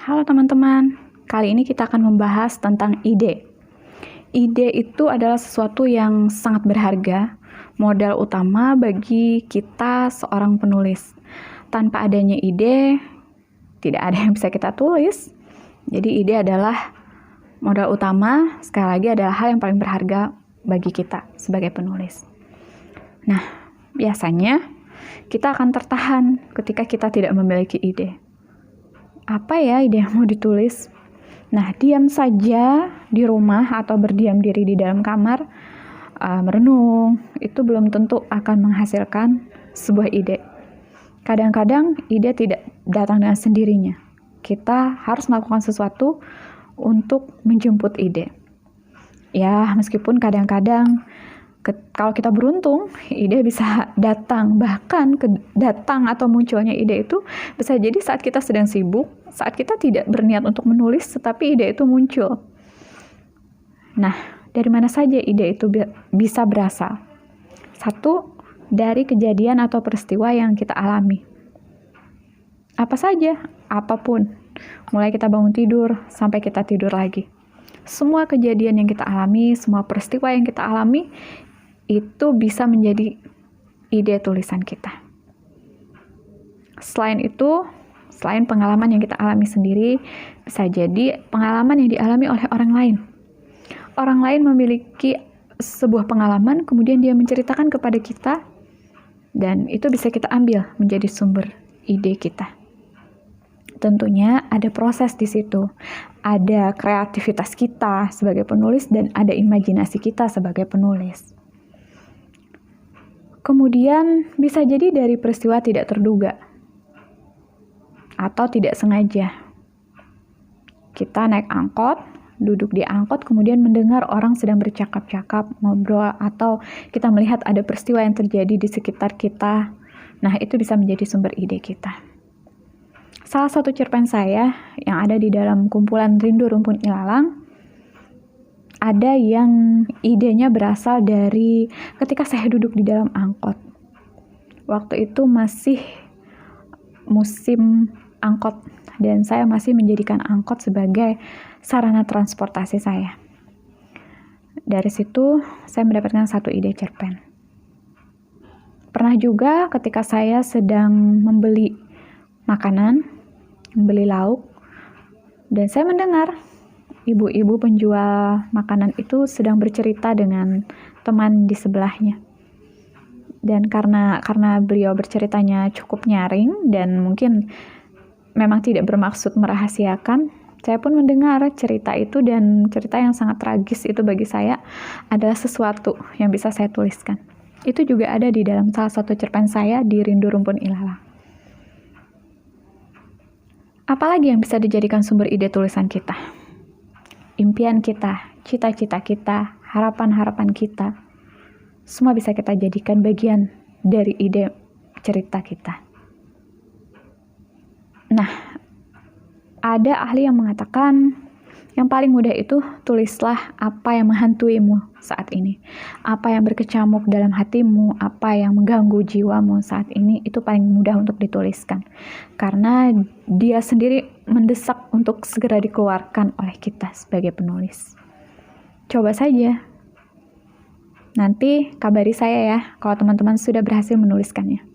Halo teman-teman, kali ini kita akan membahas tentang ide. Ide itu adalah sesuatu yang sangat berharga, modal utama bagi kita seorang penulis. Tanpa adanya ide, tidak ada yang bisa kita tulis. Jadi ide adalah modal utama, sekali lagi adalah hal yang paling berharga bagi kita sebagai penulis. Nah, biasanya kita akan tertahan ketika kita tidak memiliki ide. Apa ya ide yang mau ditulis? Nah, diam saja di rumah atau berdiam diri di dalam kamar, merenung, itu belum tentu akan menghasilkan sebuah ide. Kadang-kadang ide tidak datang dengan sendirinya. Kita harus melakukan sesuatu untuk menjemput ide. Ya, meskipun kadang-kadang kalau kita beruntung, ide bisa datang. Bahkan datang atau munculnya ide itu bisa jadi saat kita sedang sibuk, saat kita tidak berniat untuk menulis, tetapi ide itu muncul. Nah, dari mana saja ide itu bisa berasal? Satu, dari kejadian atau peristiwa yang kita alami. Apa saja? Apapun. Mulai kita bangun tidur, sampai kita tidur lagi. Semua kejadian yang kita alami, semua peristiwa yang kita alami, itu bisa menjadi ide tulisan kita. Selain itu, selain pengalaman yang kita alami sendiri, bisa jadi pengalaman yang dialami oleh orang lain. Orang lain memiliki sebuah pengalaman, kemudian dia menceritakan kepada kita, dan itu bisa kita ambil menjadi sumber ide kita. Tentunya ada proses di situ. Ada kreativitas kita sebagai penulis dan ada imajinasi kita sebagai penulis. Kemudian bisa jadi dari peristiwa tidak terduga atau tidak sengaja. Kita naik angkot, duduk di angkot, kemudian mendengar orang sedang bercakap-cakap, ngobrol, atau kita melihat ada peristiwa yang terjadi di sekitar kita. Nah, itu bisa menjadi sumber ide kita. Salah satu cerpen saya yang ada di dalam kumpulan Rindu Rumpun Ilalang, ada yang idenya berasal dari ketika saya duduk di dalam angkot. Waktu itu masih musim angkot dan saya masih menjadikan angkot sebagai sarana transportasi saya. Dari situ saya mendapatkan satu ide cerpen. Pernah juga ketika saya sedang membeli makanan, membeli lauk, dan saya mendengar ibu-ibu penjual makanan itu sedang bercerita dengan teman di sebelahnya. Dan karena beliau berceritanya cukup nyaring dan mungkin memang tidak bermaksud merahasiakan, saya pun mendengar cerita itu, dan cerita yang sangat tragis itu bagi saya adalah sesuatu yang bisa saya tuliskan. Itu juga ada di dalam salah satu cerpen saya di Rindu Rumpun Ilalang. Apalagi yang bisa dijadikan sumber ide tulisan kita? Impian kita, cita-cita kita, harapan-harapan kita, semua bisa kita jadikan bagian dari ide cerita kita. Nah, ada ahli yang mengatakan yang paling mudah itu tulislah apa yang menghantuimu saat ini. Apa yang berkecamuk dalam hatimu, apa yang mengganggu jiwamu saat ini, itu paling mudah untuk dituliskan. Karena dia sendiri mendesak untuk segera dikeluarkan oleh kita sebagai penulis. Coba saja. Nanti kabari saya ya kalau teman-teman sudah berhasil menuliskannya.